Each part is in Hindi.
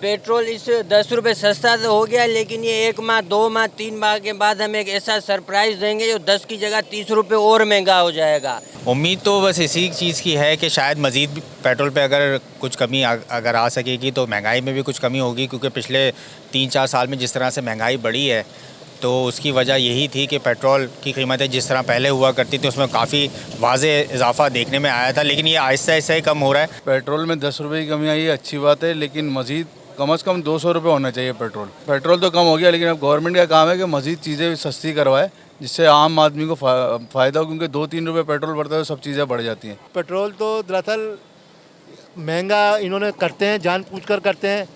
पेट्रोल इस 10 रुपये सस्ता तो हो गया, लेकिन ये 1 माह 2 माह 3 माह के बाद हम एक ऐसा सरप्राइज देंगे जो 10 की जगह 30 रुपये और महंगा हो जाएगा। उम्मीद तो बस इसी चीज़ की है कि शायद मज़ीद पेट्रोल पे अगर कुछ कमी अगर आ सकेगी तो महंगाई में भी कुछ कमी होगी, क्योंकि पिछले 3-4 साल में जिस तरह से महंगाई बढ़ी है तो उसकी वजह यही थी कि पेट्रोल की कीमतें जिस तरह पहले हुआ करती थी उसमें काफ़ी वाज़े इजाफा देखने में आया था, लेकिन ये आहिस्ता आहिस्ता ही कम हो रहा है। पेट्रोल में 10 रुपये की कमी आई है, अच्छी बात है, लेकिन मज़ीद कम से कम 200 रुपये होना चाहिए पेट्रोल तो कम हो गया, लेकिन अब गवर्नमेंट का काम है कि मज़ीद चीज़ें सस्ती करवाए जिससे आम आदमी को फ़ायदा हो, क्योंकि 2-3 रुपये पेट्रोल बढ़ता है तो सब चीज़ें बढ़ जाती हैं। पेट्रोल तो दरअसल महंगा इन्होंने करते हैं, जानबूझकर करते हैं।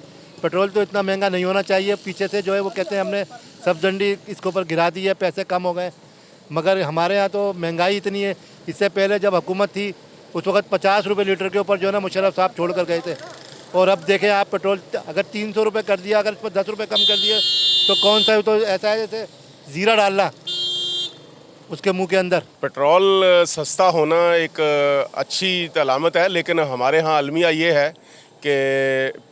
पेट्रोल तो इतना महंगा नहीं होना चाहिए। पीछे से जो है वो कहते हैं हमने सब्सिडी इसके ऊपर गिरा दी है, पैसे कम हो गए, मगर हमारे यहाँ तो महंगाई इतनी है। इससे पहले जब हुकूमत थी उस वक्त 50 रुपये लीटर के ऊपर जो है ना मुशर्रफ साहब छोड़ कर गए थे, और अब देखें आप पेट्रोल अगर 300 रुपये कर दिया, अगर इस पर 10 रुपये कम कर दिए तो कौन सा, तो ऐसा है जैसे ज़ीरा डालना उसके मुंह के अंदर। पेट्रोल सस्ता होना एक अच्छी अलामत है, लेकिन हमारे यहाँ अलमिया ये है कि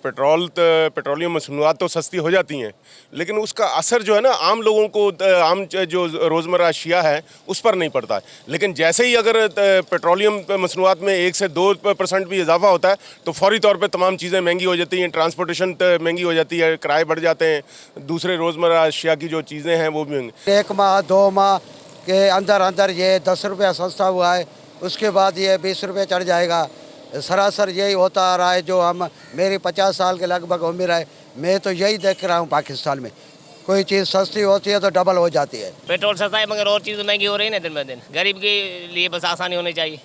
पेट्रोलियम मसनूआत तो सस्ती हो जाती हैं, लेकिन उसका असर जो है ना आम लोगों को, आम जो रोज़मर्रा अशिया है उस पर नहीं पड़ता है। लेकिन जैसे ही अगर पेट्रोलियम मसनूआत में 1 से 2% भी इजाफा होता है तो फौरी तौर पे तमाम चीज़ें महंगी हो जाती हैं, ट्रांसपोर्टेशन महंगी हो जाती है, किराए बढ़ जाते हैं, दूसरे रोज़मर्रा अशिया की जो चीज़ें हैं वो भी महंगी। 1 माह 2 माह के अंदर ये 10 रुपया सस्ता हुआ है, उसके बाद ये 20 रुपये चढ़ जाएगा। सरासर यही होता आ रहा है। जो हम मेरी 50 साल के लगभग उम्र है, मैं तो यही देख रहा हूँ पाकिस्तान में कोई चीज़ सस्ती होती है तो डबल हो जाती है। पेट्रोल सस्ता है मगर और चीज़ महंगी हो रही है ना दिन ब दिन। गरीब के लिए बस आसानी होनी चाहिए।